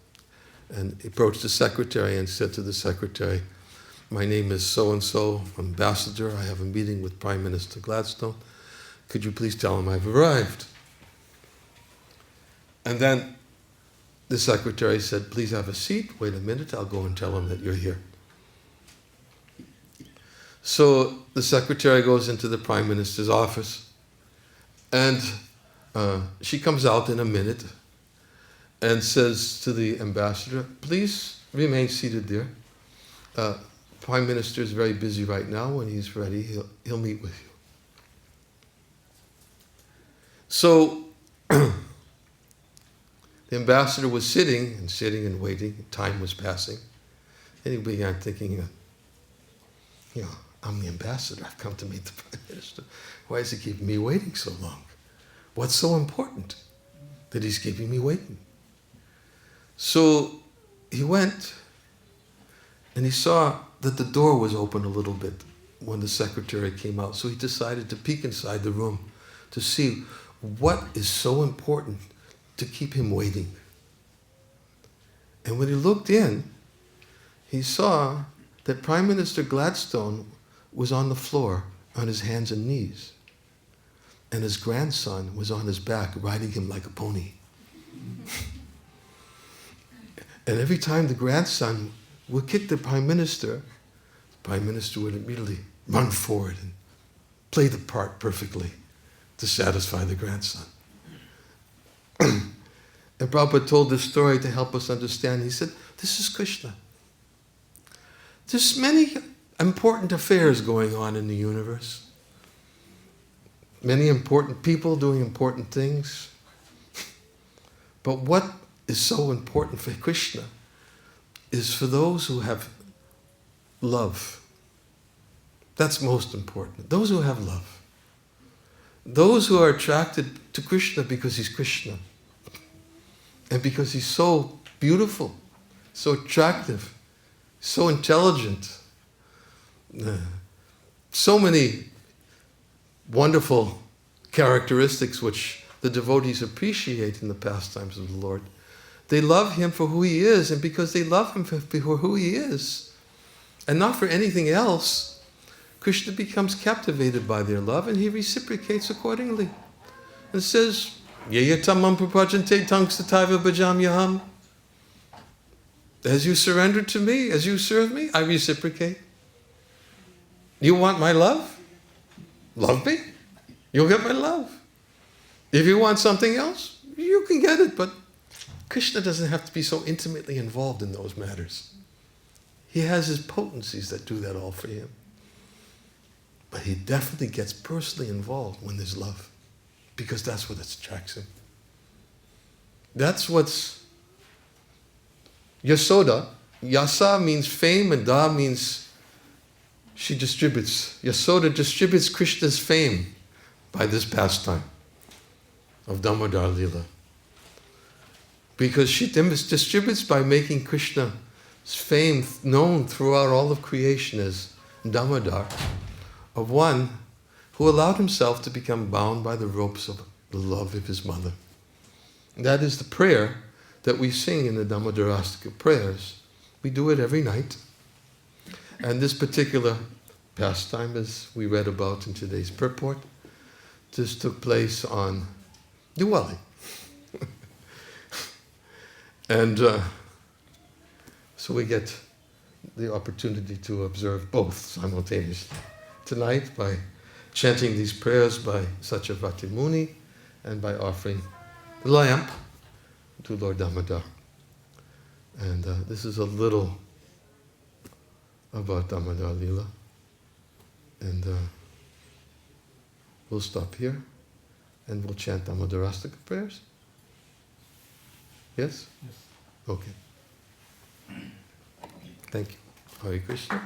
And he approached the secretary and said to the secretary, my name is so-and-so, ambassador. I have a meeting with Prime Minister Gladstone. Could you please tell him I've arrived? And then the secretary said, please have a seat. Wait a minute, I'll go and tell him that you're here. So the secretary goes into the Prime Minister's office, and she comes out in a minute and says to the ambassador, please remain seated there. Prime Minister is very busy right now. When he's ready, he'll meet with you. So the ambassador was sitting and waiting. Time was passing. And he began thinking, I'm the ambassador. I've come to meet the Prime Minister. Why is he keeping me waiting so long? What's so important that he's keeping me waiting? So he went and he saw that the door was open a little bit when the secretary came out. So he decided to peek inside the room to see what is so important to keep him waiting. And when he looked in, he saw that Prime Minister Gladstone was on the floor on his hands and knees. And his grandson was on his back riding him like a pony. And every time the grandson would kick the Prime Minister would immediately run forward and play the part perfectly to satisfy the grandson. And Prabhupada told this story to help us understand. He said, this is Krishna. There's many important affairs going on in the universe. Many important people doing important things. But what is so important for Krishna is for those who have love. That's most important. Those who have love. Those who are attracted to Krishna because he's Krishna. And because he's so beautiful, so attractive, so intelligent. So many wonderful characteristics which the devotees appreciate in the pastimes of the Lord. They love him for who he is, and because they love him for who he is, and not for anything else, Krishna becomes captivated by their love, and he reciprocates accordingly. And says, Yayatamam prapajante tangstataiva bhajamyaham. As you surrender to me, as you serve me, I reciprocate. You want my love? Love me. You'll get my love. If you want something else, you can get it, but Krishna doesn't have to be so intimately involved in those matters. He has his potencies that do that all for him. But he definitely gets personally involved when there's love, because that's what attracts him. That's what's Yasoda. Yasa means fame, and Da means she distributes. Yasoda distributes Krishna's fame by this pastime of Damodar Lila. Because she distributes by making Krishna's fame known throughout all of creation as Damodar, of one who allowed himself to become bound by the ropes of the love of his mother. And that is the prayer that we sing in the Damodarastakam prayers. We do it every night. And this particular pastime, as we read about in today's purport, this took place on Diwali. And so we get the opportunity to observe both simultaneously tonight by chanting these prayers by Satyavati Muni and by offering the lamp to Lord Damodar. And this is a little about Damodar Lila. And we'll stop here and we'll chant Damodarastakam prayers. Yes? Yes. Okay. Thank you. Hare Krishna.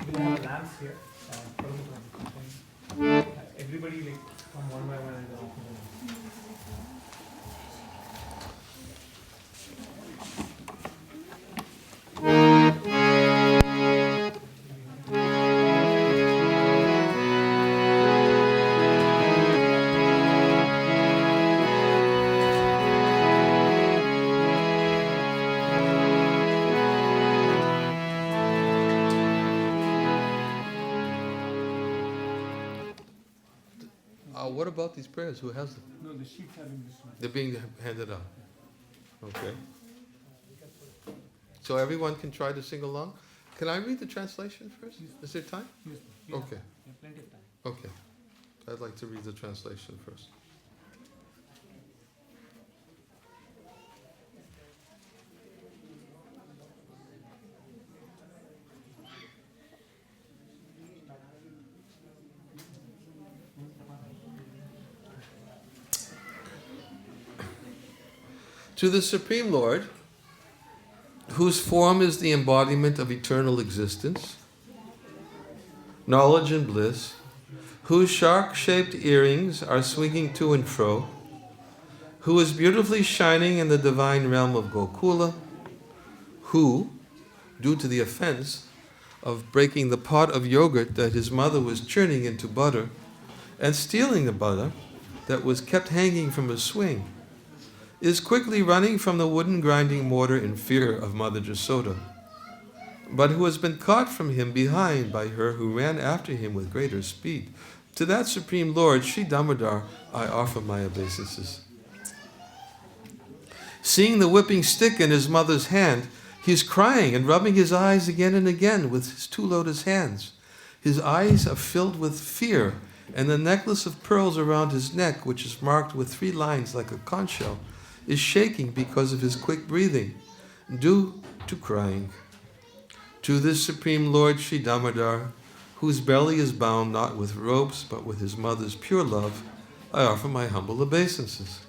We have lamps here. Everybody like come one by one and then offer them. What about these prayers? Who has them? No, the sheets are in this one. They're being handed out. Okay. So everyone can try to sing along. Can I read the translation first? Is there time? Yes. Okay. Yeah, plenty of time. Okay. I'd like to read the translation first. To the Supreme Lord, whose form is the embodiment of eternal existence, knowledge and bliss, whose shark-shaped earrings are swinging to and fro, who is beautifully shining in the divine realm of Gokula, who, due to the offense of breaking the pot of yogurt that his mother was churning into butter and stealing the butter that was kept hanging from a swing, is quickly running from the wooden grinding mortar in fear of Mother Jasoda, but who has been caught from him behind by her who ran after him with greater speed. To that Supreme Lord, Sri Damodar, I offer my obeisances. Seeing the whipping stick in his mother's hand, he is crying and rubbing his eyes again and again with his two lotus hands. His eyes are filled with fear, and the necklace of pearls around his neck, which is marked with 3 lines like a conch shell, is shaking because of his quick breathing, due to crying. To this Supreme Lord Sri Damodar, whose belly is bound not with ropes but with his mother's pure love, I offer my humble obeisances.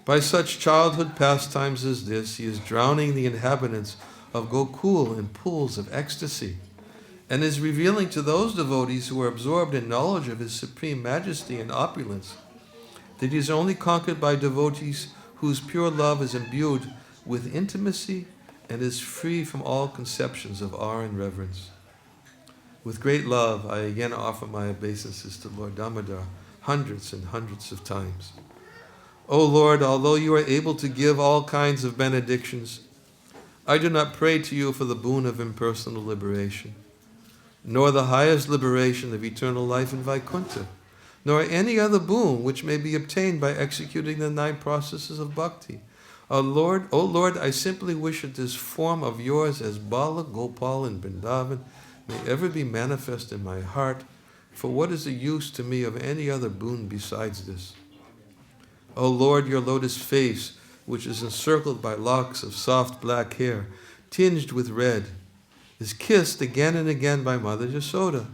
By such childhood pastimes as this, he is drowning the inhabitants of Gokul in pools of ecstasy, and is revealing to those devotees who are absorbed in knowledge of his supreme majesty and opulence that he is only conquered by devotees whose pure love is imbued with intimacy and is free from all conceptions of awe and reverence. With great love, I again offer my obeisances to Lord Damodar hundreds and hundreds of times. O Lord, although you are able to give all kinds of benedictions, I do not pray to you for the boon of impersonal liberation, nor the highest liberation of eternal life in Vaikuntha, nor any other boon which may be obtained by executing the 9 processes of bhakti. O Lord, I simply wish that this form of yours as Bala, Gopal, and Vrindavan may ever be manifest in my heart, for what is the use to me of any other boon besides this? O Lord, your lotus face, which is encircled by locks of soft black hair, tinged with red, is kissed again and again by Mother Yasoda,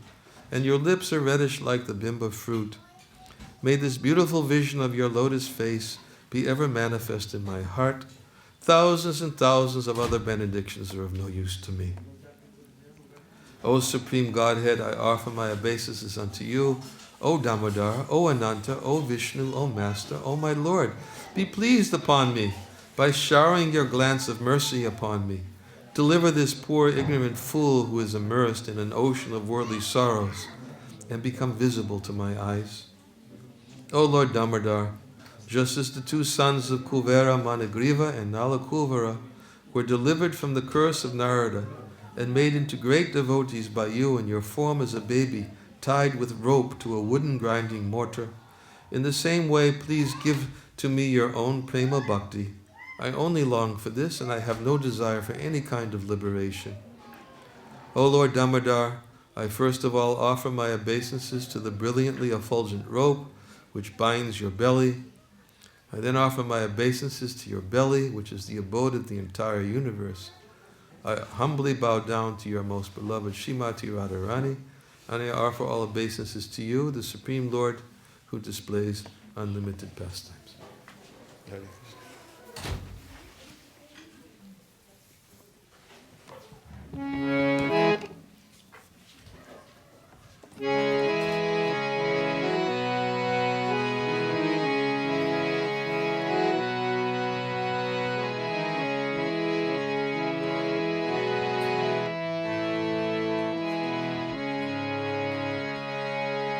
and your lips are reddish like the bimba fruit. May this beautiful vision of your lotus face be ever manifest in my heart. Thousands and thousands of other benedictions are of no use to me. O Supreme Godhead, I offer my obeisances unto you, O Damodar, O Ananta, O Vishnu, O Master, O my Lord. Be pleased upon me by showering your glance of mercy upon me. Deliver this poor ignorant fool who is immersed in an ocean of worldly sorrows and become visible to my eyes. O Lord Damodar, just as the 2 sons of Kuvera, Manigriva, and Nala Kuvera were delivered from the curse of Narada and made into great devotees by you in your form as a baby, tied with rope to a wooden grinding mortar, in the same way, please give to me your own prema bhakti. I only long for this, and I have no desire for any kind of liberation. O Lord Damodar, I first of all offer my obeisances to the brilliantly effulgent rope which binds your belly. I then offer my obeisances to your belly, which is the abode of the entire universe. I humbly bow down to your most beloved Srimati Radharani, and I offer all obeisances to you, the Supreme Lord, who displays unlimited pastimes. Hare Krishna.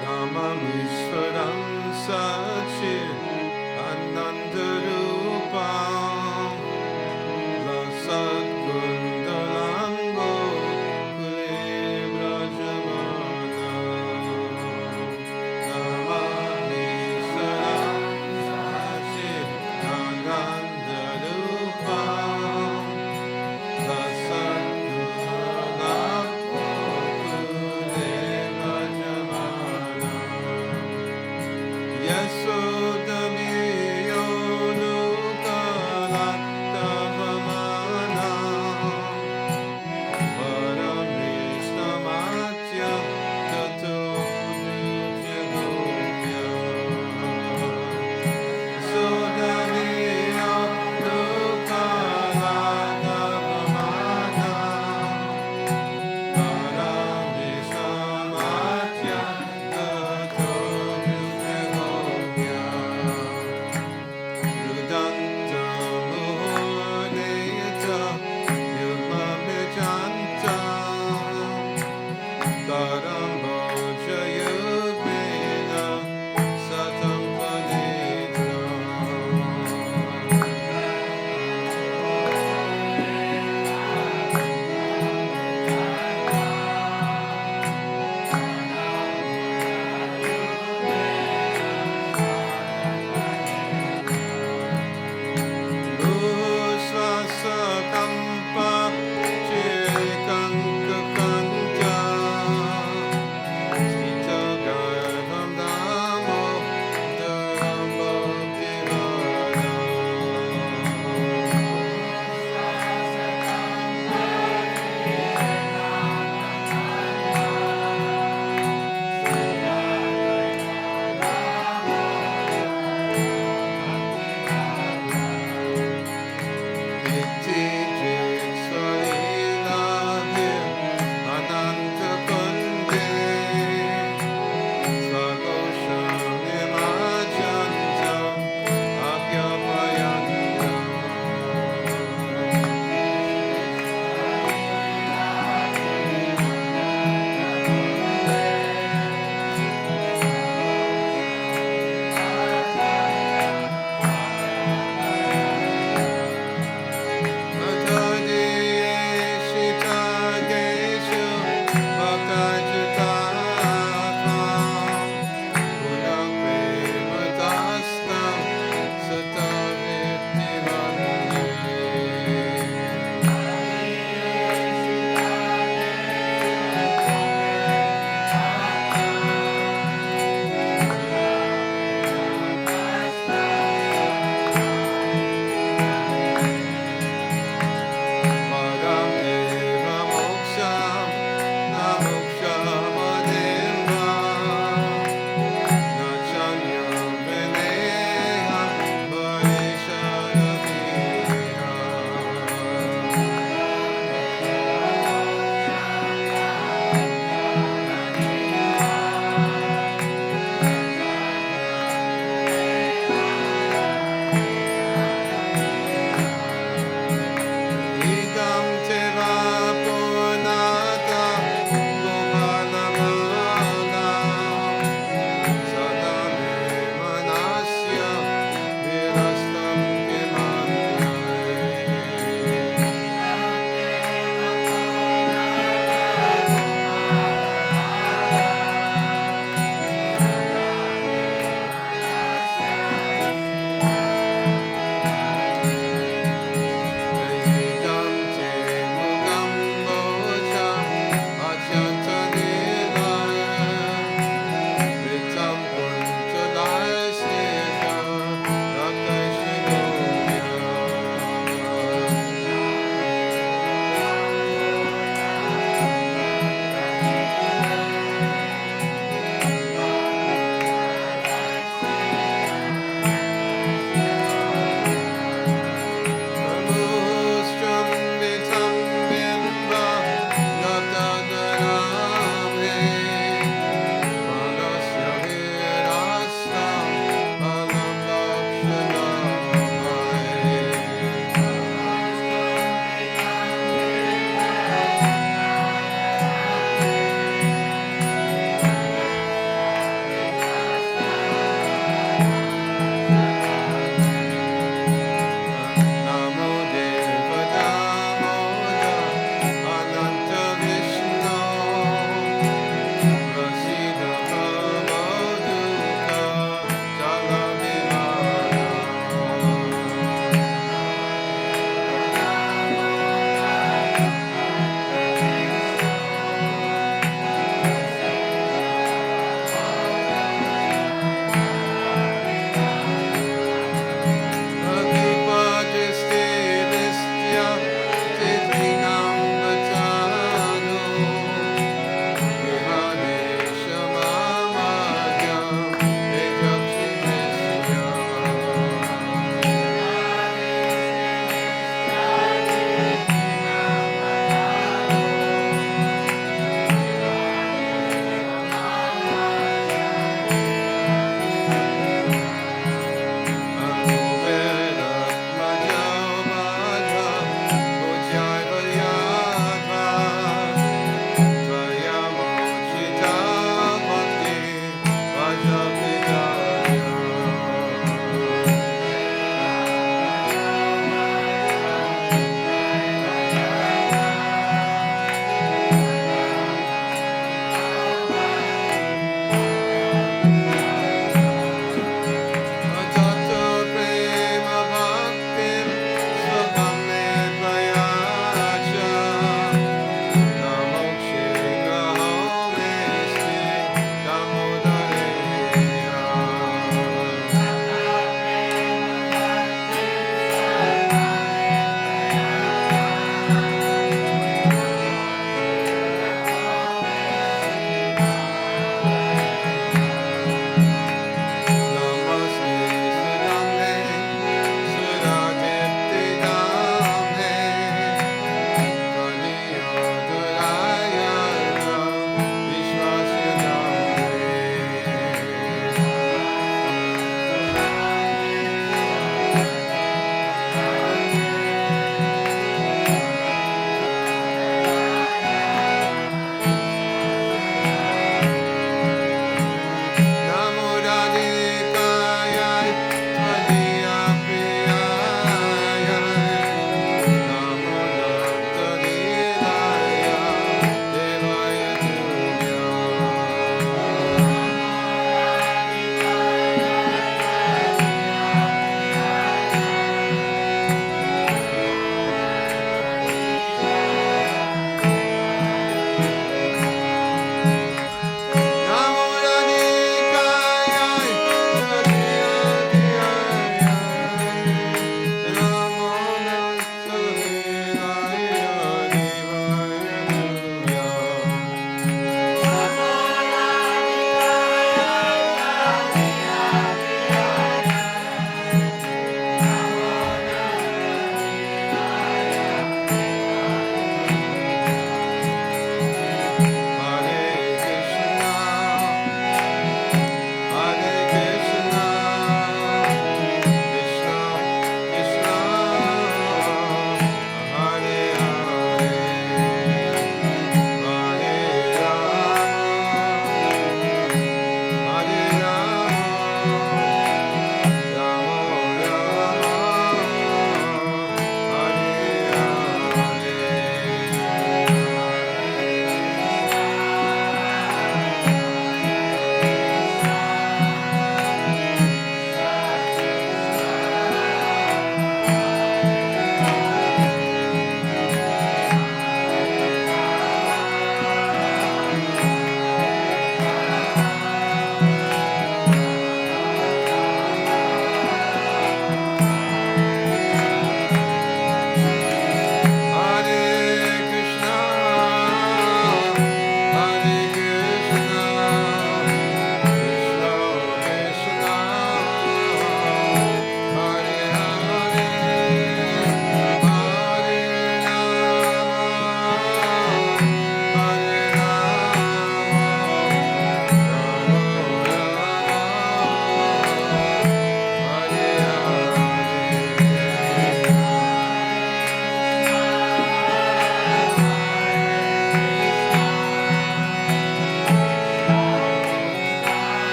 Namamishvaram Sachir